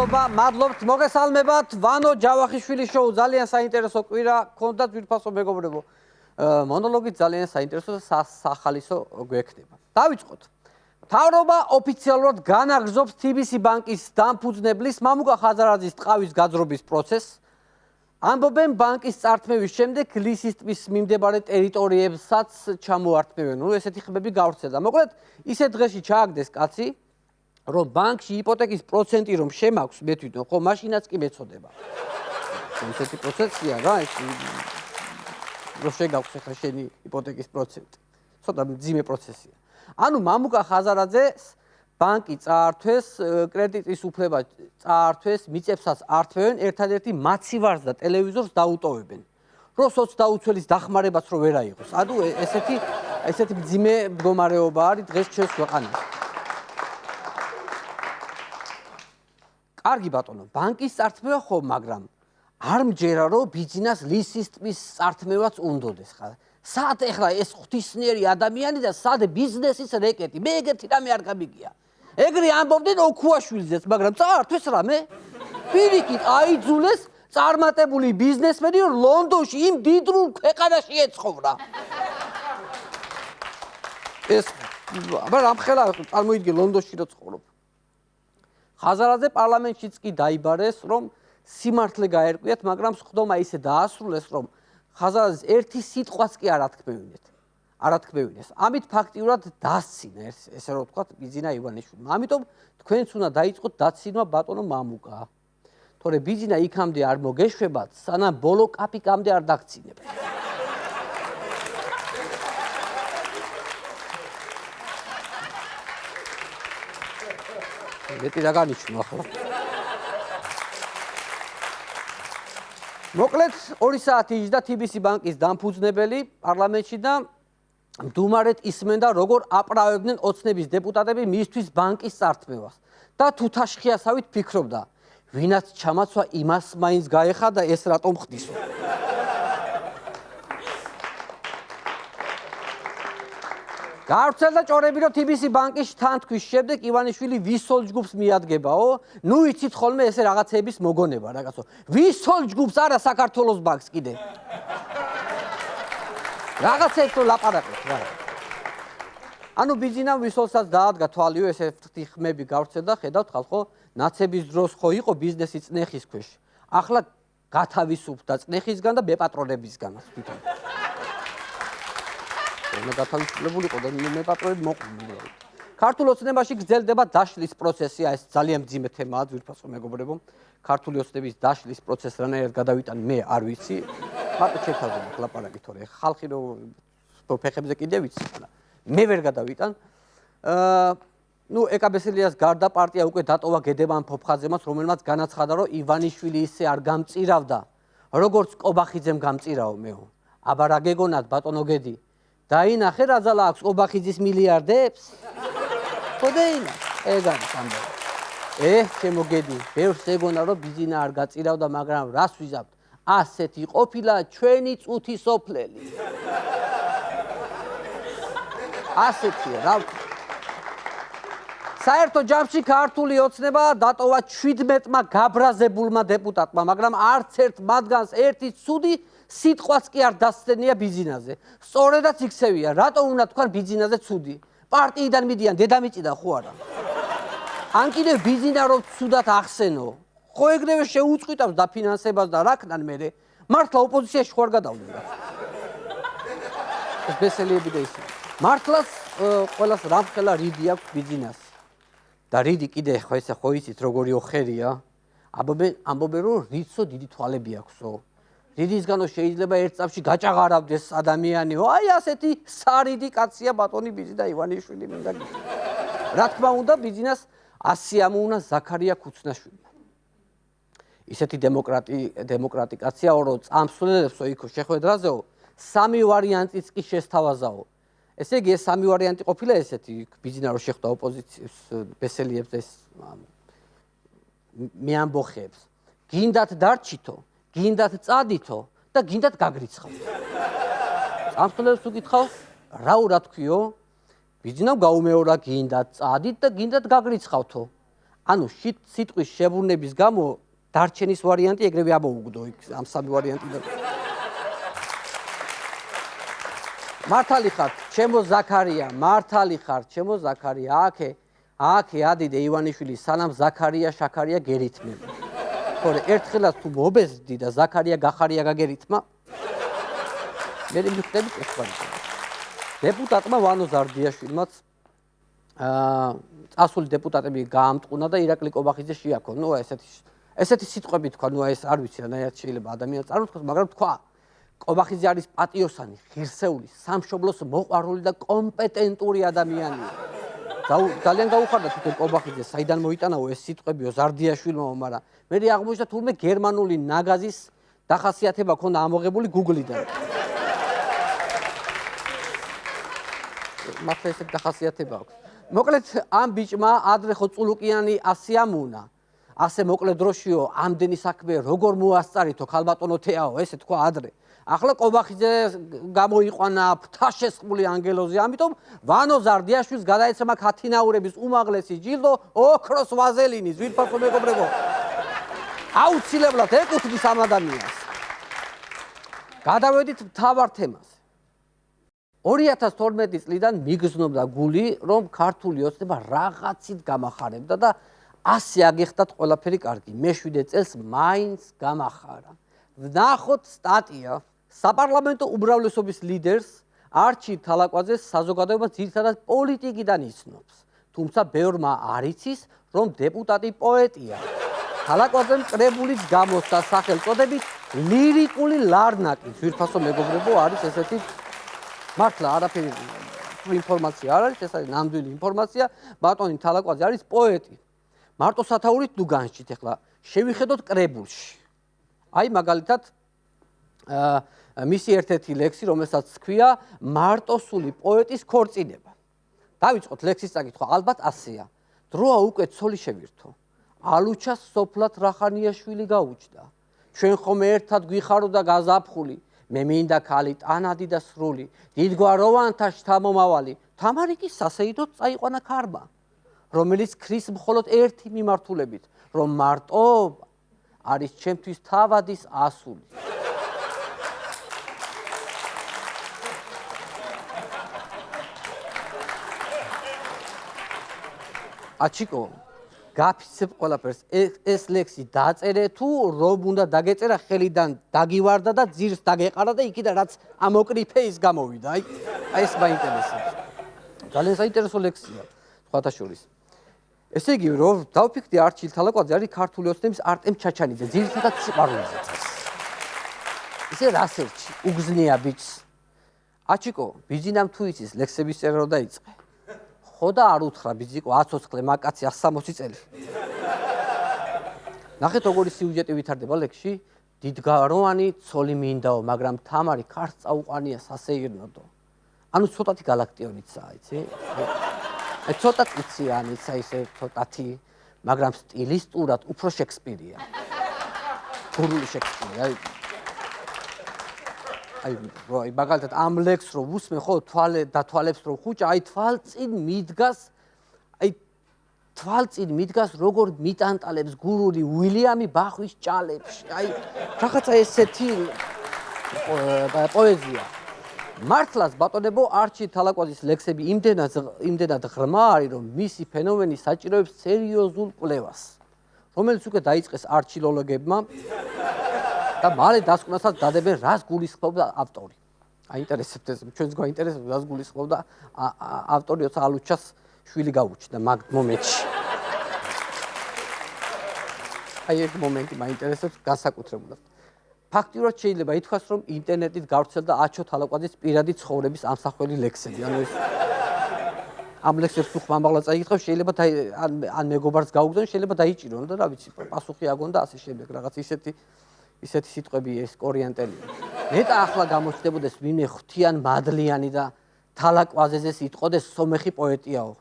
მადლობთ, მოგესალმებათ. ვანო ჯავახიშვილის შოუ ძალიან საინტერესო კვირა გქონდათ ვირფასო მეგობრებო. მონოლოგი ძალიან საინტერესო და სახალისო გვექნება. დავიწყოთ. მთავრობა ოფიციალურად განაგრძობს TBC ბანკის დამფუძნებლის მამუკა ხაზარაძის ტყავის გაძრობის პროცესს. ამბობენ ბანკის წართმევის შემდეგ ლისის ტბის მიმდებარე ტერიტორიებსაც ჩამოართმევენ. ესეთი ხმები გავრცელდა. მოკლედ, ისეთ დღეში ჩააგდეს კაცი, რომ ბანკში იპოთეკის პროცენტი რომ შემაქვს, მე თვითონ ხო მაშინაც კი მეწოდება. ესეთი პროცესია რა, ეს რომ შეგაქვს ახლა შენი იპოთეკის პროცენტი. ცოტა მძიმე პროცესია. ანუ მამუკა ხაზარაძეს ბანკი წაართვეს, კრედიტის უფლება წაართვეს, მიწებსაც ართმევენ, ერთადერთი მაცივარს და ტელევიზორს დაუტოვებენ. რომ სოცდაუცველის დახმარებაც რო ვერ აიღოს. ანუ ესეთი მძიმე მდგომარეობა არის დღეს ჩვენს ქვეყანაში. კარგი ბატონო, ბანკის წართმევა ხო, მაგრამ არ მჯერა რომ ბიძინას ლისის ტბის წართმევაც უნდოდეს ხა. სად ეხლა ეს ღვთისმიერი ადამიანი და სად ბიზნესის რეკეტი? მე ეგეთი რამე არ გამიგია. ეგრე ამბობდნენ ოქუაშვილზეც, მაგრამ წაართვეს რამე? პირიქით აიძულეს წარმატებული ბიზნესმენი რომ ლონდონში იმ დიდრულ ქვეყანაში ეცხოვრა. ეს მაგრამ ხელა წარმოიდგე ლონდონში რო ცხოვრობ. ხაზარაძე პარლამენტშიც კი დაიბარეს, რომ სიმართლე გაერკვიათ, მაგრამ სხდომა ისე დაასრულეს, რომ ხაზარაძეს ერთი სიტყვაც კი არ ათქმევინეს. ამით ფაქტიურად დასცინა, ესე რომ ვთქვათ, ბიძინა ივანიშვილმა. ამიტომ თქვენც უნდა დაიწყოთ დაცინვა ბატონო მამუკა. თორე ბიძინა იქამდე არ მოგეშვებათ, სანამ ბოლო კაპიკამდე არ დაგცინებთ. მეტი რა განიშნო ახლა. მოკლედ 2 საათი იჯდა TBC ბანკის დამფუძნებელი პარლამენტში და მდუმარეთ ისმენდა, როგორ აპრავებდნენ ოცნების დეპუტატები მისთვის ბანკის წართმევას. და თუთაშხიასავით ფიქრობდა, ვინაც ჩამაცვა იმას მაინც გაეხა და ეს რატომ ხდისო. გავრცელდა ჭორები, რომ TBC ბანკის თანთქვის შემდეგ ივანიშვილი ვისოლ ჯგუფს მიადგებაო. ნუ იცით ხოლმე ესე რაღაცების მოგონება, რაღაცო. ვისოლ ჯგუფს არა საქართველოს ბანკს კიდე. რაღაცებს რო ლაპარაკობთ რა. ანუ ბიძინამ ვისოლსაც დაადგა თვალიო, ესეთი ხმები გავრცელდა, ხედავთ ხალხო, ნაცების დროს ხო იყო ბიზნესი წნეხის ქვეშ. ახლა გათავისუფლდა წნეხისგან და მეპატრონებისგანაც თვითონ. მე გათავისუფლებულიყო და მეპატრონები მოყვნენ. ქართულ ოცნებაში გრძელდება დაშლის პროცესი, ეს ძალიან მძიმე თემაა, ძვირფასო მეგობრებო. ქართული ოცნების დაშლის პროცესს რანაირად გადავიტან, მე არ ვიცი. მარტო შეთავაზე ლაპარაკი თორე ხალხი რო ფეხებზე კიდე ვიცი, მე ვერ გადავიტან. ნუ ეკაბესელიას გარდა პარტია უკვე დატოვა გედევან ფოფხაძემაც, რომელმაც განაცხადა, რომ ივანიშვილი ისე არ გამწირავდა, როგორც კობახიძემ გამწირავ მეო. აბა რა გეგონათ ბატონო გედი? დაინახე რა ძალა აქვს კობახიძის მილიარდებს? ხო დაინახე, ეგ არის ამბავი. ჩემო გედი, ბევრს ეგონა რომ ბიძინა არ გაწირავდა, მაგრამ რას ვიზავთ? ასეთი ყოფილა ჩვენი წუთი სოფლელი. ასეთია რა. საერთო ჯამში ქართული ოცნება დატოვა 17-მა გაბრაზებულმა დეპუტატმა, მაგრამ არც ერთ მათგანს ერთი ცუდი სიტყვაც კი არ დასცენია ბიძინაზე. სწორედაც იქცევია, რატო უნდა თქვან ბიძინაზე ცუდი? პარტიიდან მიდიან, დედამიწიდან ხო არა? ან კიდევ ბიძინა რომ ცუდად ახსენო. ხო ეგრევე შეუწყვიტავს დაფინანსებას და რა ქნან მერე? მართლა ოპოზიციაში ხوار გადავდნენ რა. ეს ბესელიები და ისე. მართლაც ყველას რამხელა რიდი აქვს ბიძინას. და რიდი კიდე ხო ესე ხო იცით როგორი ოხერია? ამბობენ რომ რიცო დიდი თვალები აქვსო. რიდისგანო შეიძლება ერთ წამში გაჭაღარავდეს ადამიანიო. აი ასეთი სარიდი კაცია ბატონი ბიძინა ივანიშვილი მინდა გითხრა. რა თქმა უნდა ბიძინას 100 ამოუნა ზაქარია ქუცნაშვილმა. ისეთი დემოკრატი კაცია, რომ წამსვლელებსო იქ შეხვედრაზეო, 3 ვარიანტიც კი შესთავაზაო. ესე იგი ეს 3 ვარიანტი ყოფილა ესეთი, ბიძინა რომ შეხვდა ოპოზიციას ბესელიებს ეს მეამბოხებს. გინდათ დარჩითო, გინდათ წადითო და გინდათ გაგრიცხავთ. წამსვლელებს უკითხავს, რა უნდა თქვიო? ბიძინამ გაუმეორა გინდათ წადით და გინდათ გაგრიცხავთო. ანუ სიტყვის შებრუნების გამო დარჩენის ვარიანტი ეგრევე ამოუგდო იქ ამ სამი ვარიანტიდან. მართალი ხარ, ჩემო ზაქარია, მართალი ხარ, ჩემო ზაქარია, აქე ადიდე ივანიშვილი, სანამ ზაქარია შაქარია გერითმება. თორე ერთხელაც თუ მობეზდი და ზაქარია გახარია გაგერითმა, მე მიხვდები ეხლა. დეპუტატმა ვანო ზარდიაშვილმაც წასული დეპუტატები გაამტყუნა და ირაკლი კობახიძე შეაქო. ნუ ესეთი სიტყვები თქვა, ნუ ეს არ ვიცი, რანაირად შეიძლება ადამიანს წარუთხოს, მაგრამ თქვა კობახიძე არის პატიოსანი, ღირსეული, სამშობლოს მოყვარული და კომპეტენტური ადამიანია. ძალიან გაუხარდა თვითონ კობახიძე, საიდან მოიტანაო ეს სიტყვებიო ზარდიაშვილმა, მაგრამ მე აღმოჩნდა თურმე გერმანული ნაგაზის დახასიათება ქონდა ამოღებული Google-დან. მართლა ესეთი დახასიათება აქვს. მოკლედ ამ ბიჭმა ადრე ხო წულუკიანი ასე ამუნა. ასე მოკლე დროშიო ამდენი საქმე როგორ მოასწარითო ქალბატონო თეაო, ესე თქვა ადრე. ახლა კობახიძე გამოიყვანა ფთაშესხმული ანგელოზი, ამიტომ ვანო ზარდიაშვილს გადაეცემა ქათინაურების უმაღლესი ჯილდო ოქროს ვაზელინის, ვირფასო მეგობრებო. აუცილებლად ეკუთვნის ამ ადამიანს. გადავედით მთავარ თემაზე. 2012 წლიდან მიგრძნობდა გული, რომ ქართული ოცნება რაღაცით გამახარებდა და ასე აგიხდათ ყველაფერი კარგი. მე-7 წელს მაინც გამახარა. ვნახოთ სტატია საპარლამენტო უმრავლესობის ლიდერს არჩილ თალაკვაძეს საზოგადოება ძირითადად პოლიტიკიდან იცნობს. თუმცა ბევრმა არ იცის, რომ დეპუტატი პოეტია. თალაკვაძემ კრებულიც გამოსცა სახელწოდებით ლირიკული ლარნაკი. ძვირფასო მეგობრებო, არის ესეთი მართლა არაფერი ინფორმაცია არ არის, ეს არის ნამდვილი ინფორმაცია. ბატონი თალაკვაძე არის პოეტი. მარტო სათაურით თუ განსჭით, ახლა შევიხედოთ კრებულში. აი მაგალითად მისი ერთ-ერთი ლექსი, რომელსაც ჰქვია მარტოსული პოეტის ქორწინება. დავიწყოთ ლექსის წაკითხვა, ალბათ ასეა. დროა უკვე ცოლი შევირთო. ალუჩას სოფლად რახანიაშვილი გაუჩნდა. ჩვენ ხომ ერთად გვიხარდა გაზაფხული. მე მინდა ქალი ტანადი და სრული, დიდგვაროვანთა შთამომავალი. თამარი კი სასეიდოდ წაიყვანა ქარმა, რომელიც ქრის მხოლოდ ერთი მიმართულებით, რომ მარტო არის ჩემთვის თავადის ასული. აჩიკო, გაფიცებ ყველაფერს. ეს ლექსი დაწერე თუ რომ უნდა დაგეწერა ხელიდან დაგივარდა და ძირს დაგეყარა და იქიდან რაც ამოკრიფე ის გამოვიდა. აი ეს მაინტერესებს. ძალიან საინტერესო ლექსია, სხვათა შორის. ესე იგი, რომ დავფიქრდი არჩილ თალაკვაძე არის ქართული ოცნების არტემ ჩაჩანიძე, ძირითადად სიყვარულზე წეს. ისე რასერჩი, უგზნია ბიჭს. აჩიკო, ბიძინამ თუ იცის ლექსების წერა რო დაიწყე. ხო და არ უთხრა ბიძიკო, აცოცხლე მაკაცი 160 წელი. ნახეთ როგორი სიუჟეტი ვითარდება ლექსში. დიდგვაროვანი ცოლი მინდაო, მაგრამ თამარი ქარს წაუყვანია სასეირნოდო. ანუ ცოტათი გალაქტიონიცაა, იცი? აი ცოტა წიციანიცა ისე ცოტათი, მაგრამ სტილისტურად უფრო შექსპირია. გურული შექსპირი, აი მაგალითად ამ ლექსს რო უსმენ ხო თვალებს რო ხუჭა, აი თვალწინ მიდგას როგორ მიტანტალებს გურული უილიამი ბახვის ჭალებში. აი რაღაცა ესეთი პოეზია. მართლაც ბატონებო არჩილ თალაკვაძის ლექსები იმდენად ღრმა არის, რომ მისი ფენომენი საჭიროებს სერიოზულ კვლევას, რომელიც უკვე დაიწყეს არჩილოლოგებმა და მალე დასკვნასაც დადებენ რას გულისხმობდა ავტორი. აინტერესებთ ეს, ჩვენს გვაინტერესებს რას გულისხმობდა ავტორი, როცა ალუჩას შვილი გაუჩნდა მაგ მომენტში. აი ეს მომენტი მაინტერესებს განსაკუთრებულად. ფაქტიურად შეიძლება ითქვას, რომ ინტერნეტით გავრცელდა აჩო თალაკვაძის პირადი ცხოვრების ამსახველი ლექსები. ანუ ეს ამ ლექსებს თუ ხმამაღლა წაიკითხავ, შეიძლება ან მეგობარს გაუგზავნო, შეიძლება დაიჭირონ და რა ვიცი, პასუხი აგონ და ასე შემდეგ, რაღაც ისეთი სიტყვები ეს კორიანტელია. ნეტა ახლა გამოჩნდებოდეს ვინმე ღვთიან მადლიანი და თალაკვაძეზეს იტყოდეს სომეხი პოეტიაო.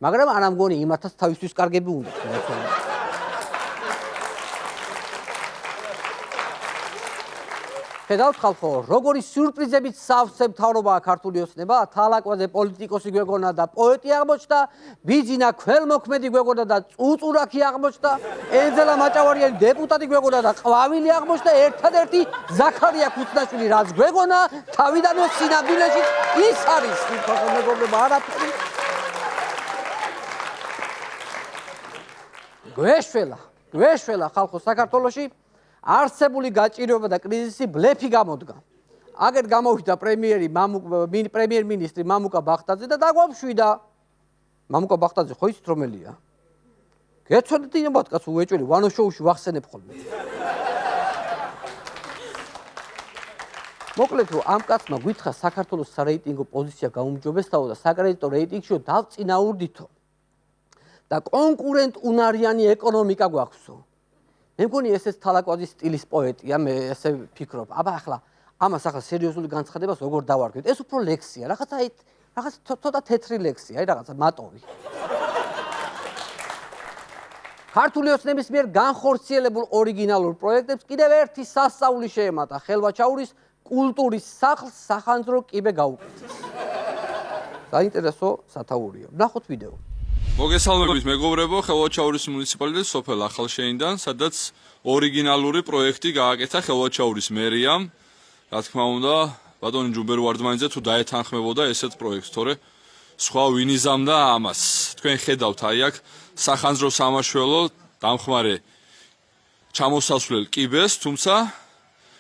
მაგრამ არა მგონი იმათაც თავისთვის კარგები უნდა. ხედავთ ხალხო, როგორი სიურპრიზებით სავსე მთავრობაა ქართული ოცნება, თალაკვაძე პოლიტიკოსი გვეგონა და პოეტი აღმოჩნდა, ბიძინა ქველმოქმედი გვეგონა და წუწურაქი აღმოჩნდა, ენზელა მაჭავარიანი დეპუტატი გვეგონა და ყვავილი აღმოჩნდა, ერთადერთი ზაქარია ქუცნაშვილი რაც გვეგონა, თავიდანვე სინამდვილეში ის არის, თვითონ მეგობრებო, არაფერი. გვეშველა ხალხო საქართველოში არსებული გაჭირვება და კრიზისი ბლეფი გამოდგა. აგერ გამოვიდა პრემიერ-მინისტრი მამუკა ბახტაძე და დაგვამშვიდა. მამუკა ბახტაძე ხო იცით რომელია? გეცოდეთ იმათ კაცო უეჭველი ვანო შოუში ვახსენებ ხოლმე. მოკლედ რომ ამ კაცმა გითხრა საქართველოს სარეიტინგო პოზიცია გაუმჯობესდაო და საკრედიტო რეიტინგშიო დავწინაურდითო. და კონკურენტ უნარიანი ეკონომიკა გვაქვსო. მე მგონი ესეც თალაკვაძის სტილის პოეტია, მე ესე ფიქრობ. აბა ახლა ამას ახლა სერიოზული განცხადებას როგორ დავარქვით? ეს უფრო ლექსია, რაღაც ცოტა თეთრი ლექსია, რაღაცა მატოვი. ქართული ოცნების მიერ განხორციელებულ ორიგინალურ პროექტებს კიდევ ერთი სასწაული შეემატა ხელვაჩაურის კულტურის სახლს სახანძრო კიბე გაუკეთეს. საინტერესო სათაურია. ნახოთ ვიდეო. მოგესალმებით მეგობრებო, ხელვაჩაურის მუნიციპალიტეტის სოფელ ახალშეინიდან, სადაც ორიგინალური პროექტი გააკეთა ხელვაჩაურის მერიამ. რა თქმა უნდა, ბატონი ჯუმბერ ვარდმანიძე თუ დაეთანხმებოდა ესეთ პროექტს, თორე სხვა ვინ იზამდა ამას. თქვენ ხედავთ აი აქ სახანძრო სამაშველო დამხმარე ჩამოსასვლელ კიბეს, თუმცა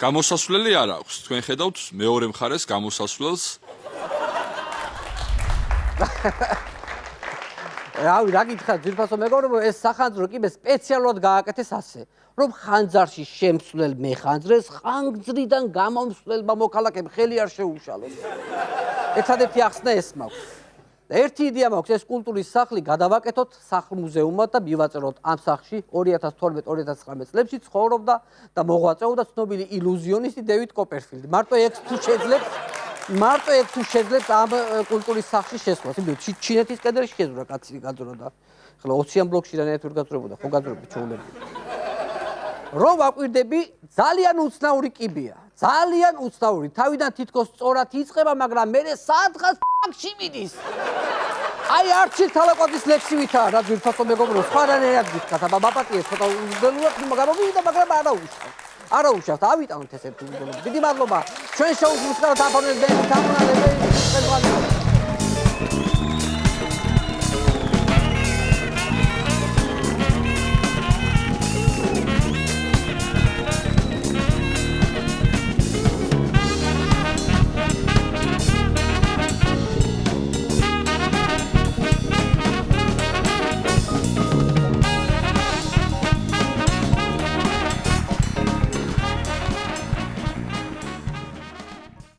გამოსასვლელი არ აქვს. თქვენ ხედავთ მეორე მხარეს გამოსასვლელს. რავი, რა გითხრათ, ძირფასო მეგობრებო, ეს სახანძრო კიბე სპეციალურად გააკეთეს ასე, რომ ხანძარში შემსვლელ მეხანძრეს ხანგრძლიდან გამომსვლელმა მოქალაქემ ხელი არ შეუშალოს. ერთადერთი ახსნა ეს მაქვს. ერთი იდეა მაქვს, ეს კულტურის სახლი გადავაკეთოთ სახლ-მუზეუმად და მივაწეროთ ამ სახლში 2012-2019 წლებში ცხოვრობდა და მოღვაწეობდა ცნობილი ილუზიონისტი დევიდ კოპერფილდი. მარტო ეს თუ შეძლებს ამ კულტურის სახლში შესვლას. იმდენ ჩინეთის კედელში შეზურა კაცი გაძროდა. ახლა 20-იან ბლოკში რანაირად ვერ გაძრებოდა, ხო გაძრები ჩაულები. რომ ვაკვირდები, ძალიან უცნაური კიბეა. ძალიან უცნაური. თავიდან თითქოს სწორად იწყება, მაგრამ მერე სადღაც ფაქში მიდის. აი არჩილ თალაკვაძის ლექსივითაა რა ძვირფასო მეგობრებო, სხვა რანაირად გითხრათ, აბა მაპატიეს ცოტა უზრუნველულად გამოვიდა, მაგრამ არა უშავს. ავიტანოთ ეს ერთი უზრუნველობა. დიდი მადლობა. ჩვენ შოუს მუსიკალად აფორმებთ დამონადები.